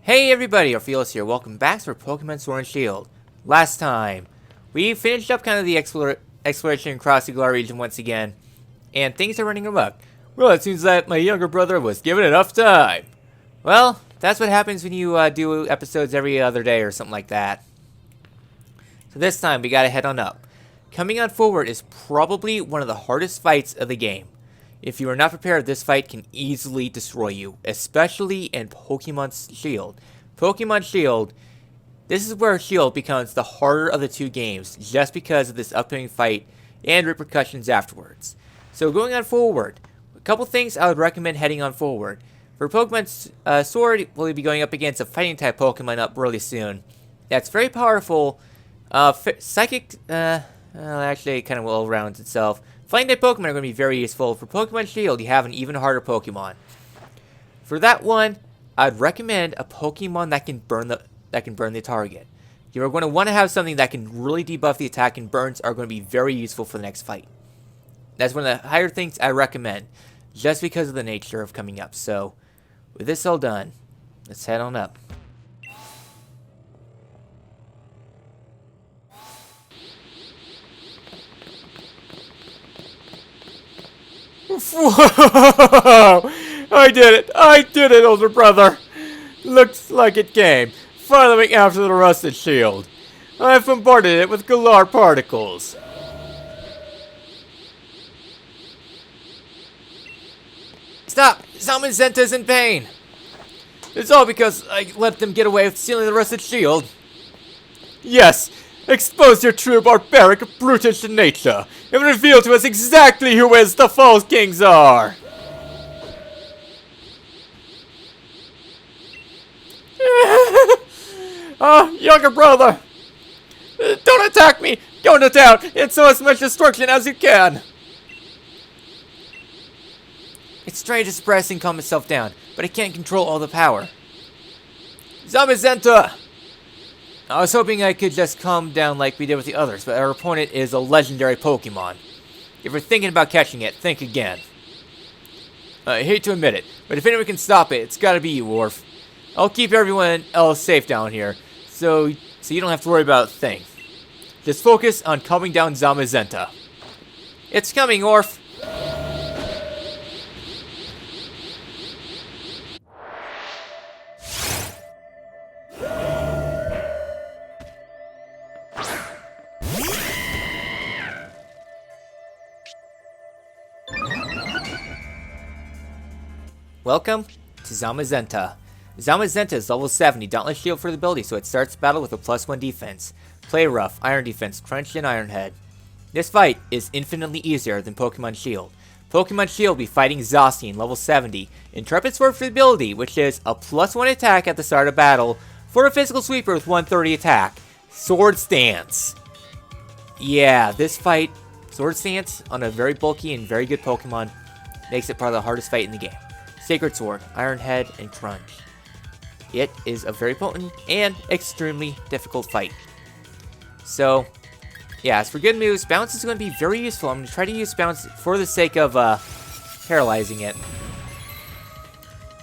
Hey everybody, Orpheolus here. Welcome back to Pokemon Sword and Shield. Last time, we finished up kind of the exploration across the Galar region once again, and things are running amok. Well, it seems that my younger brother was given enough time. Well, that's what happens when you do episodes every other day or something like that. So this time, we gotta head on up. Coming on forward is probably one of the hardest fights of the game. If you are not prepared, this fight can easily destroy you, especially in Pokemon Shield. Pokemon Shield, this is where Shield becomes the harder of the two games, just because of this upcoming fight and repercussions afterwards. So going on forward, a couple things I would recommend heading on forward. For Pokemon Sword, we'll be going up against a fighting type Pokemon up really soon. That's very powerful. Psychic, actually it kind of will round itself. Flying type Pokemon are going to be very useful. For Pokemon Shield, you have an even harder Pokemon. For that one, I'd recommend a Pokemon that can burn the target. You're going to want to have something that can really debuff the attack, and burns are going to be very useful for the next fight. That's one of the higher things I recommend, just because of the nature of coming up. So, with this all done, let's head on up. Whoa! I did it, older brother! Looks like it came, following after the rusted shield. I've bombarded it with Galar particles. Stop! Zamazenta's in pain! It's all because I let them get away with stealing the rusted shield. Yes! Expose your true barbaric, brutish nature, and reveal to us exactly who is the false kings are! Younger brother! Don't attack me! Go to town and sow as much destruction as you can! It's trying to suppress and calm itself down, but it can't control all the power. Zamazenta! I was hoping I could just calm down like we did with the others, but our opponent is a legendary Pokemon. If you're thinking about catching it, think again. I hate to admit it, but if anyone can stop it, it's gotta be you, Orph. I'll keep everyone else safe down here, so you don't have to worry about a thing. Just focus on calming down Zamazenta. It's coming, Orph! Welcome to Zamazenta. Zamazenta is level 70, Dauntless Shield for the ability, so it starts battle with a +1 defense. Play rough, Iron Defense, Crunch, and Iron Head. This fight is infinitely easier than Pokemon Shield. Pokemon Shield will be fighting Zacian, level 70, Intrepid Sword for the ability, which is a +1 attack at the start of battle for a physical sweeper with 130 attack. Sword Stance. Yeah, this fight, Sword Stance, on a very bulky and very good Pokemon, makes it probably the hardest fight in the game. Sacred Sword, Iron Head, and Crunch. It is a very potent and extremely difficult fight. So, yeah, as for good moves, Bounce is going to be very useful. I'm going to try to use Bounce for the sake of paralyzing it.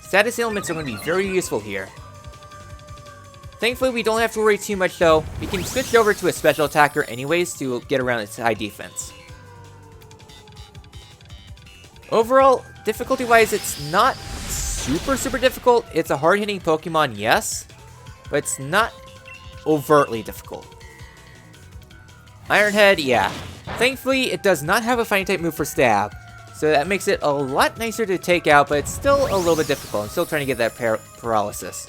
Status elements are going to be very useful here. Thankfully, we don't have to worry too much though. We can switch over to a special attacker anyways to get around its high defense. Overall, difficulty-wise, it's not super difficult. It's a hard-hitting Pokemon, yes, but it's not overtly difficult. Iron Head, yeah. Thankfully, it does not have a fighting-type move for Stab, so that makes it a lot nicer to take out, but it's still a little bit difficult. I'm still trying to get that paralysis.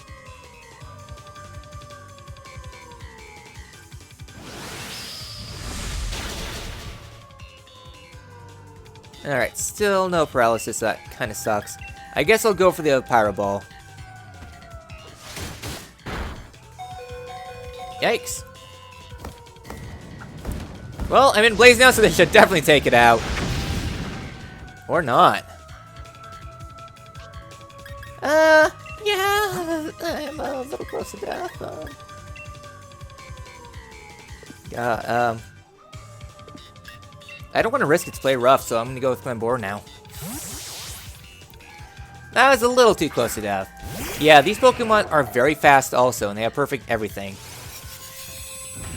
Alright, still no paralysis, so that kind of sucks. I guess I'll go for the Pyro Ball. Yikes. Well, I'm in Blaze now, so they should definitely take it out. Or not. Yeah, I'm a little close to death. I don't want to risk it to play rough, so I'm going to go with Glenbore now. That was a little too close to death. Yeah, these Pokemon are very fast also, and they have perfect everything.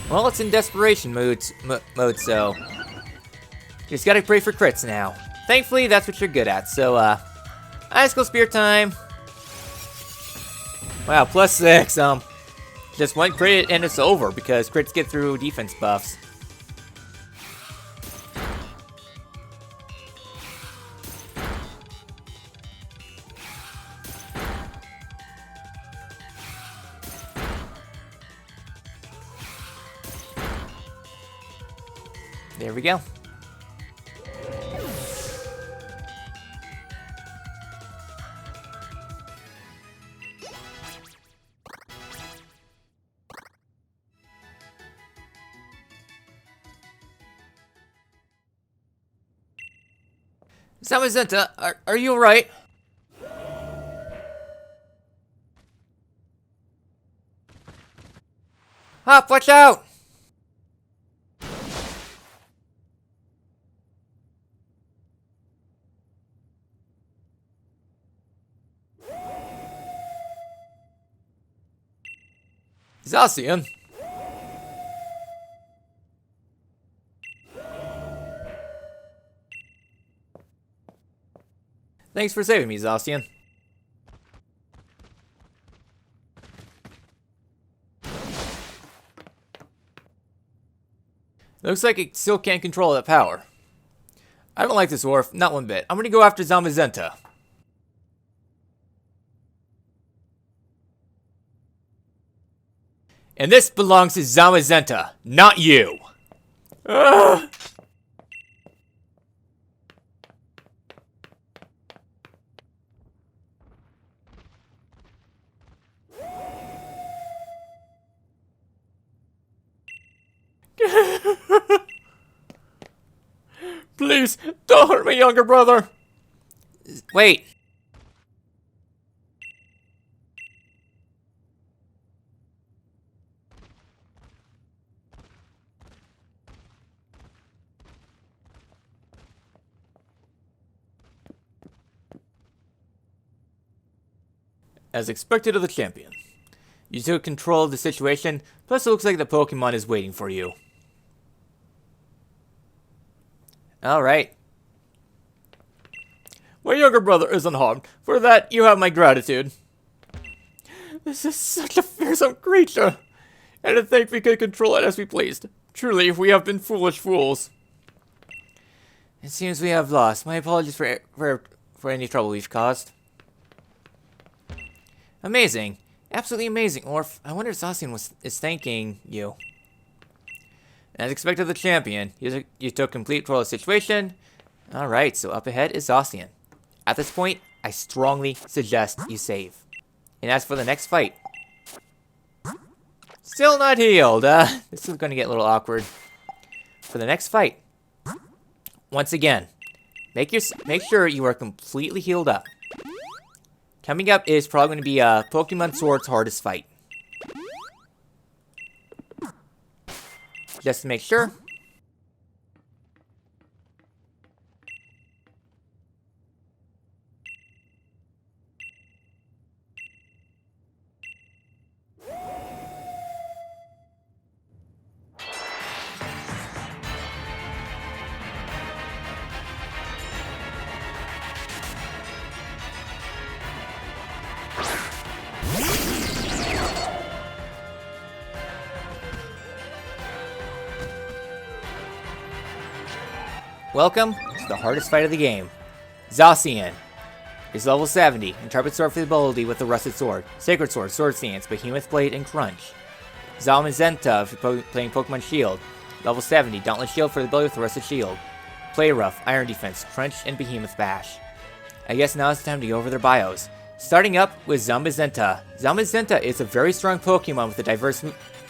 Well, it's in desperation mode, so you just gotta pray for crits now. Thankfully, that's what you're good at. So, Ice Skull Spear time. Wow, +6. Just one crit and it's over because crits get through defense buffs. There we go. Zamazenta, are you alright? Hop, watch out! Zacian. Thanks for saving me, Zacian. Looks like it still can't control that power. I don't like this Orph, not one bit. I'm gonna go after Zamazenta. And this belongs to Zamazenta, not you. Ugh. Please, don't hurt my younger brother. Wait. As expected of the champion. You took control of the situation, plus it looks like the Pokemon is waiting for you. Alright. My younger brother is unharmed. For that, you have my gratitude. This is such a fearsome creature. And to think we could control it as we pleased. Truly, we have been foolish fools. It seems we have lost. My apologies for any trouble we've caused. Amazing. Absolutely amazing. Orph, I wonder if Zacian is thanking you. As expected of the champion, you took complete control of the situation. Alright, so up ahead is Zacian. At this point, I strongly suggest you save. And as for the next fight, still not healed. This is going to get a little awkward. For the next fight, once again, make sure you are completely healed up. Coming up is probably going to be Pokemon Sword's hardest fight. Just to make sure. Welcome to the hardest fight of the game. Zacian is level 70, Intrepid Sword for the ability with the Rusted Sword, Sacred Sword, Sword Stance, Behemoth Blade, and Crunch. Zamazenta for playing Pokemon Shield, level 70, Dauntless Shield for the ability with the Rusted Shield, Play Rough, Iron Defense, Crunch, and Behemoth Bash. I guess now it's time to go over their bios. Starting up with Zamazenta. Zamazenta is a very strong Pokemon with a diverse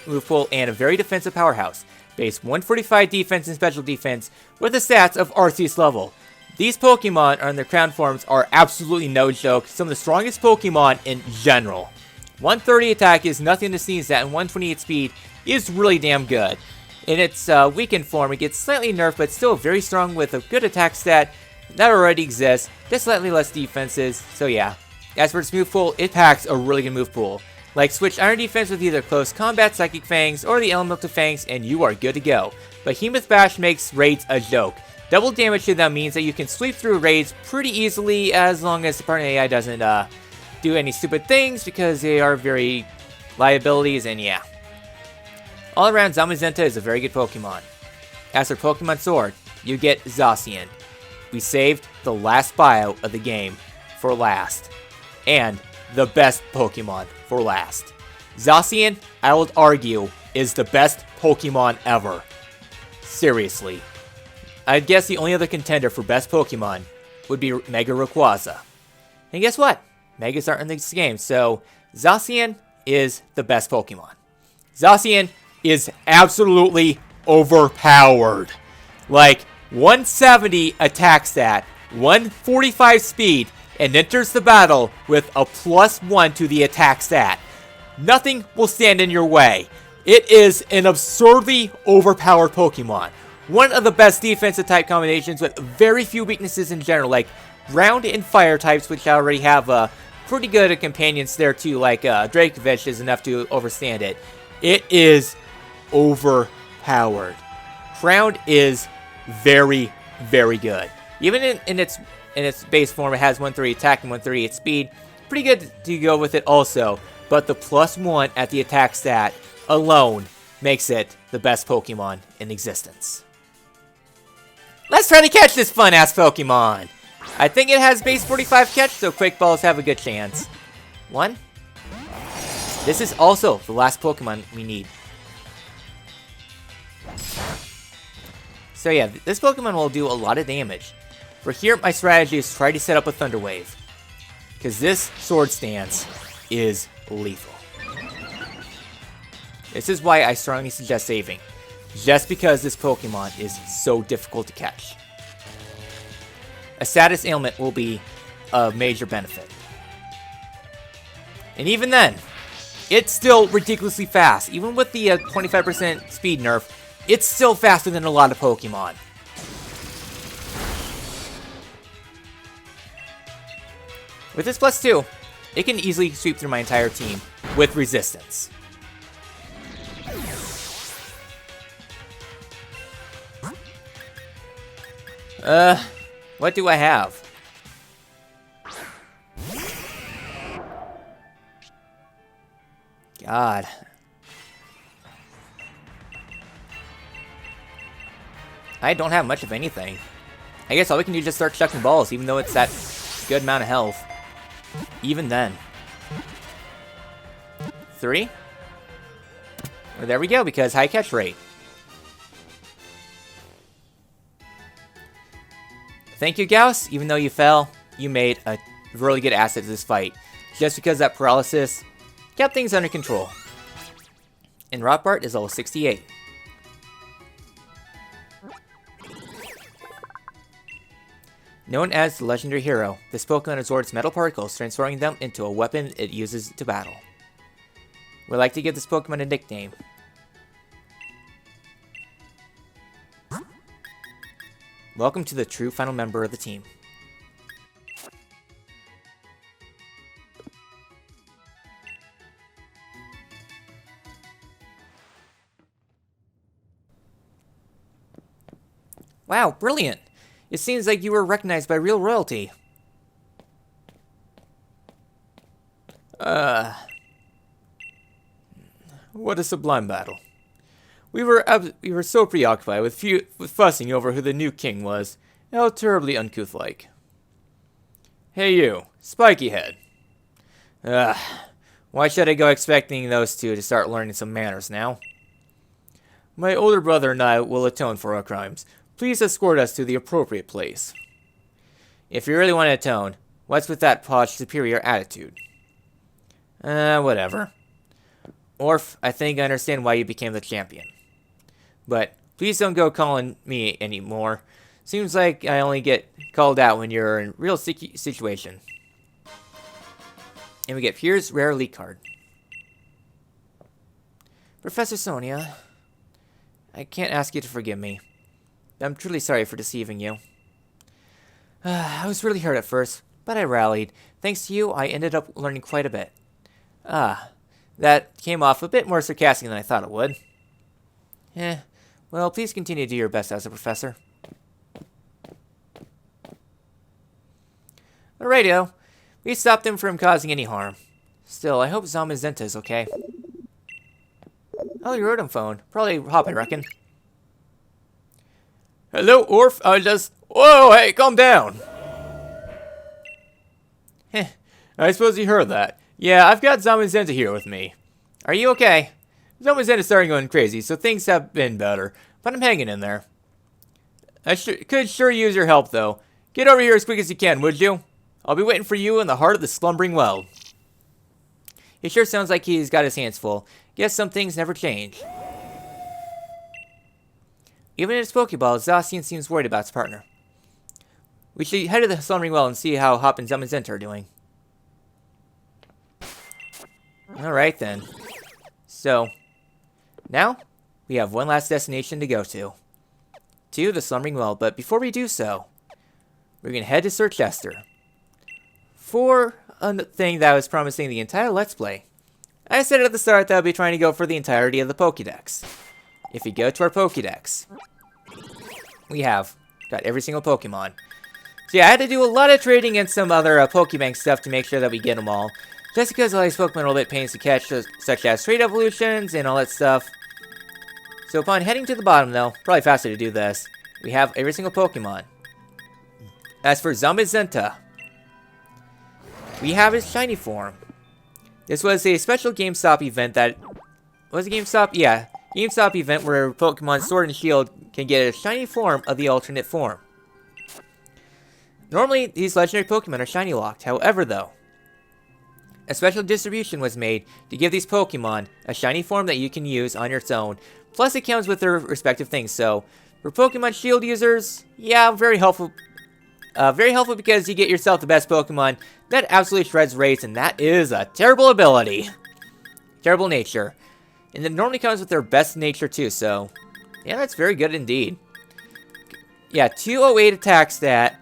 move pool and a very defensive powerhouse. Base 145 defense and special defense with the stats of Arceus level. These Pokemon in their crown forms are absolutely no joke, some of the strongest Pokemon in general. 130 attack is nothing to sneeze at, and 128 speed is really damn good. In its weakened form, it gets slightly nerfed, but still very strong with a good attack stat that already exists, just slightly less defenses, so yeah. As for its move pool, it packs a really good move pool. Like, switch Iron Defense with either Close Combat Psychic Fangs or the Elemental Fangs and you are good to go. Behemoth Bash makes raids a joke. Double damage to them means that you can sweep through raids pretty easily as long as the partner AI doesn't do any stupid things because they are very liabilities and yeah. All around, Zamazenta is a very good Pokemon. As for Pokemon Sword, you get Zacian. We saved the last bio of the game for last. And the best Pokemon for last. Zacian, I would argue, is the best Pokemon ever. Seriously. I guess the only other contender for best Pokemon would be Mega Rayquaza. And guess what? Megas aren't in this game, so Zacian is the best Pokemon. Zacian is absolutely overpowered. Like, 170 attack stat, 145 speed, and enters the battle with a +1 to the attack stat. Nothing will stand in your way. It is an absurdly overpowered Pokemon. One of the best defensive type combinations with very few weaknesses in general, like ground and fire types, which already have pretty good companions there too, like Dracovish is enough to overstand it. It is overpowered. Ground is very, very good. Even in its base form, it has 130 attack and 138 speed. Pretty good to go with it also, but the +1 at the attack stat alone makes it the best Pokemon in existence. Let's try to catch this fun-ass Pokemon! I think it has base 45 catch, so Quick Balls have a good chance. 1. This is also the last Pokemon we need. So yeah, this Pokemon will do a lot of damage. For here, my strategy is to try to set up a Thunder Wave. Because this Sword Stance is lethal. This is why I strongly suggest saving. Just because this Pokemon is so difficult to catch. A status ailment will be a major benefit. And even then, it's still ridiculously fast. Even with the 25% speed nerf, it's still faster than a lot of Pokemon. With this +2, it can easily sweep through my entire team with resistance. What do I have? God. I don't have much of anything. I guess all we can do is just start chucking balls, even though it's that good amount of health. Even then. 3. Well, there we go, because high catch rate. Thank you, Gauss. Even though you fell, you made a really good asset to this fight. Just because that paralysis kept things under control. And Rockbart is level 68. Known as the legendary hero, this Pokemon absorbs metal particles, transforming them into a weapon it uses to battle. We'd like to give this Pokemon a nickname. Welcome to the true final member of the team. Wow, brilliant! It seems like you were recognized by real royalty. What a sublime battle. We were so preoccupied with fussing over who the new king was, and how terribly uncouth-like. Hey you, Spiky Head. Why should I go expecting those two to start learning some manners now? My older brother and I will atone for our crimes. Please escort us to the appropriate place. If you really want to atone, what's with that posh superior attitude? Whatever. Orph, I think I understand why you became the champion. But please don't go calling me anymore. Seems like I only get called out when you're in a real sticky situation. And we get Pierre's rare elite card. Professor Sonia, I can't ask you to forgive me. I'm truly sorry for deceiving you. I was really hurt at first, but I rallied. Thanks to you, I ended up learning quite a bit. Ah, that came off a bit more sarcastic than I thought it would. Well, please continue to do your best as a professor. Alrighto. We stopped him from causing any harm. Still, I hope Zamazenta is okay. Oh, your Rotom phone. Probably Hop, I reckon. Hello, Orph. Whoa, hey, calm down. I suppose you heard that. Yeah, I've got Zamazenta here with me. Are you okay? Zamazenta's starting going crazy, so things have been better. But I'm hanging in there. I could sure use your help, though. Get over here as quick as you can, would you? I'll be waiting for you in the heart of the slumbering well. He sure sounds like he's got his hands full. Guess some things never change. Even in his Pokeball, Zacian seems worried about his partner. We should head to the slumbering well and see how Hop and Zamazenta are doing. Alright then. So, now, we have one last destination to go to. To the slumbering well, but before we do so, we're going to head to Sir Chester. For a thing that I was promising the entire Let's Play. I said at the start that I'll be trying to go for the entirety of the Pokédex. If we go to our Pokédex, we have got every single Pokemon. So yeah, I had to do a lot of trading and some other Pokebank stuff to make sure that we get them all. Just because all these Pokemon are a little bit pains to catch, such as trade evolutions and all that stuff. So upon heading to the bottom though, probably faster to do this, we have every single Pokemon. As for Zamazenta, we have his shiny form. This was a special GameStop event that... Was it GameStop? Yeah. GameStop event where Pokemon Sword and Shield can get a shiny form of the alternate form. Normally, these legendary Pokemon are shiny locked. However, though, a special distribution was made to give these Pokemon a shiny form that you can use on your own. Plus, it comes with their respective things. So, for Pokemon Shield users, yeah, very helpful. Very helpful because you get yourself the best Pokemon that absolutely shreds raids, and that is a terrible ability. Terrible nature. And it normally comes with their best nature too, so yeah, that's very good indeed. Yeah, 208 attack stat.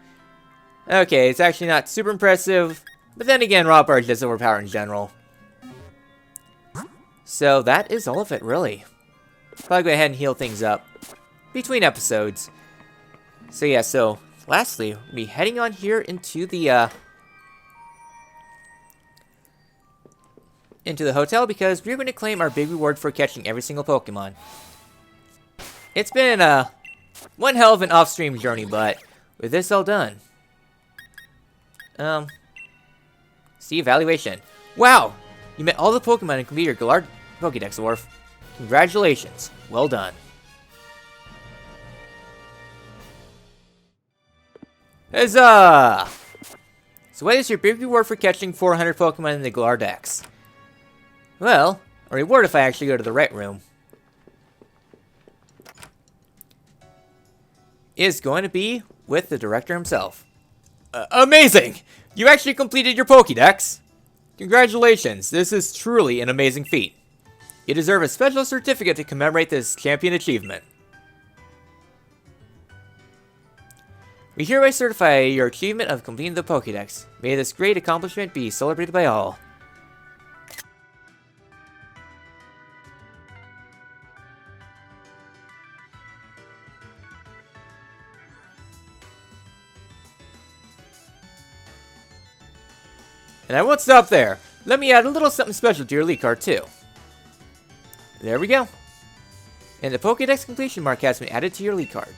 Okay, it's actually not super impressive, but then again, rampage is overpowered in general. So that is all of it, really. Probably go ahead and heal things up between episodes. So yeah, so lastly, we'll be heading on here into the hotel because we're going to claim our big reward for catching every single Pokemon. It's been one hell of an off-stream journey, but with this all done, see evaluation. Wow, you met all the Pokemon and completed your Galar Pokédex, Orph. Congratulations, well done. Huzzah! So what is your big reward for catching 400 Pokemon in the Galar Dex? Well, a reward if I actually go to the right room is going to be with the director himself. Amazing! You actually completed your Pokédex! Congratulations, this is truly an amazing feat. You deserve a special certificate to commemorate this champion achievement. We hereby certify your achievement of completing the Pokédex. May this great accomplishment be celebrated by all. And I won't stop there. Let me add a little something special to your elite card too. There we go. And the Pokédex completion mark has been added to your elite card.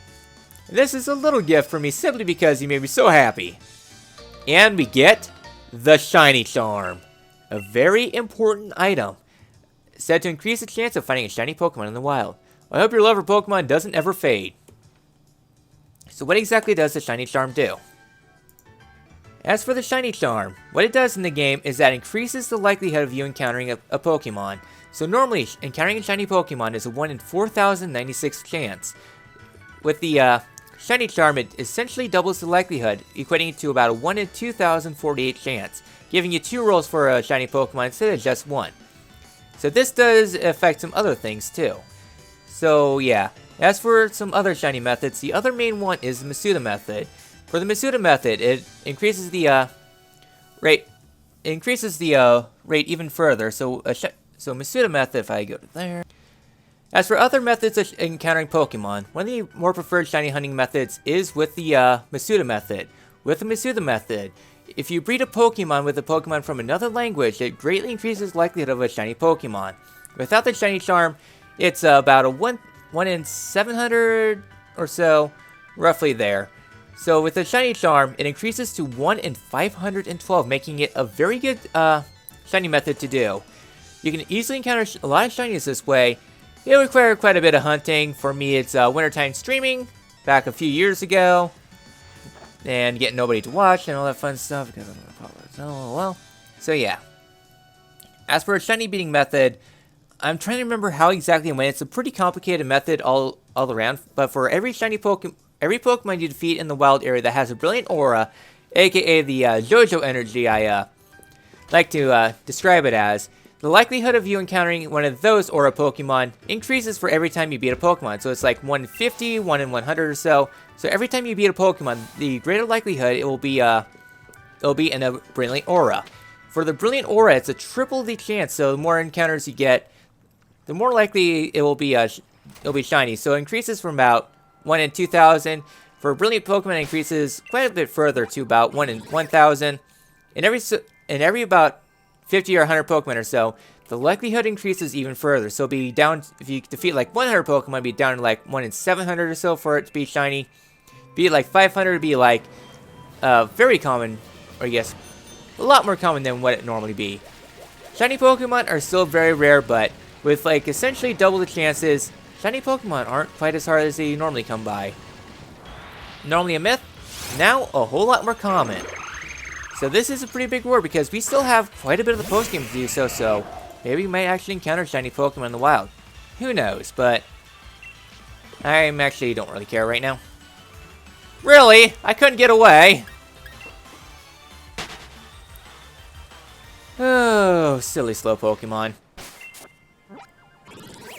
And this is a little gift for me simply because you made me so happy. And we get the Shiny Charm. A very important item. Said to increase the chance of finding a shiny Pokemon in the wild. I hope your love for Pokemon doesn't ever fade. So what exactly does the Shiny Charm do? As for the Shiny Charm, what it does in the game is that it increases the likelihood of you encountering a Pokemon. So normally, encountering a shiny Pokemon is a 1 in 4,096 chance. With the Shiny Charm, it essentially doubles the likelihood, equating it to about a 1 in 2,048 chance, giving you 2 rolls for a shiny Pokemon instead of just 1. So this does affect some other things too. So yeah, as for some other shiny methods, the other main one is the Masuda method. For the Masuda method, it increases the rate, it increases the rate even further. So Masuda method, if I go to there. As for other methods of encountering Pokemon, one of the more preferred shiny hunting methods is with the Masuda method. With the Masuda method, if you breed a Pokemon with a Pokemon from another language, it greatly increases the likelihood of a shiny Pokemon. Without the shiny charm, it's about a 1 in 700 or so, roughly there. So with the shiny charm, it increases to 1 in 512, making it a very good shiny method to do. You can easily encounter a lot of shinies this way. It would require quite a bit of hunting. For me, it's wintertime streaming back a few years ago. And getting nobody to watch and all that fun stuff because I'm going to apologize. Oh, well. So, yeah. As for a shiny beating method, I'm trying to remember how exactly it went. It's a pretty complicated method all around. But for every shiny Pokemon, every Pokemon you defeat in the wild area that has a brilliant aura, aka the JoJo energy I like to describe it as, the likelihood of you encountering one of those aura Pokemon increases for every time you beat a Pokemon. So it's like 1 in 50, 1 in 100 or so. So every time you beat a Pokemon, the greater likelihood it will be in a brilliant aura. For the brilliant aura, it's a triple the chance. So the more encounters you get, the more likely it will be shiny. So it increases from about 1 in 2,000. For a brilliant Pokemon, it increases quite a bit further to about 1 in 1,000. In every about 50 or 100 Pokemon or so, the likelihood increases even further. So be down, if you defeat like 100 Pokemon, be down to like 1 in 700 or so for it to be shiny. Be it like 500, be like very common, or I guess a lot more common than what it normally be. Shiny Pokemon are still very rare, but with like essentially double the chances, shiny Pokemon aren't quite as hard as they normally come by. Normally a myth, now a whole lot more common. So this is a pretty big reward because we still have quite a bit of the post-game to do so maybe we might actually encounter shiny Pokemon in the wild. Who knows, but I actually don't really care right now. Really? I couldn't get away. Oh, silly slow Pokemon.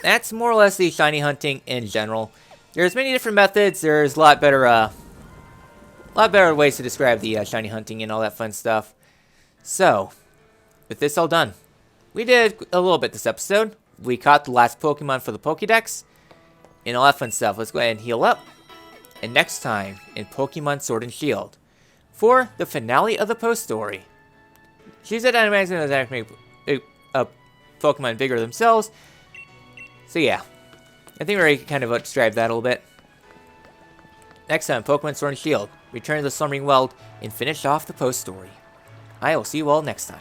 That's more or less the shiny hunting in general. There's many different methods. There's a lot better ways to describe the shiny hunting and all that fun stuff. So, with this all done, we did a little bit this episode. We caught the last Pokemon for the Pokédex and all that fun stuff. Let's go ahead and heal up. And next time in Pokemon Sword and Shield, for the finale of the post story. She said I'm going to make a Pokemon bigger themselves. So yeah, I think we already kind of described that a little bit. Next time, Pokemon Sword and Shield, return to the Slumbering World and finish off the post story. I will see you all next time.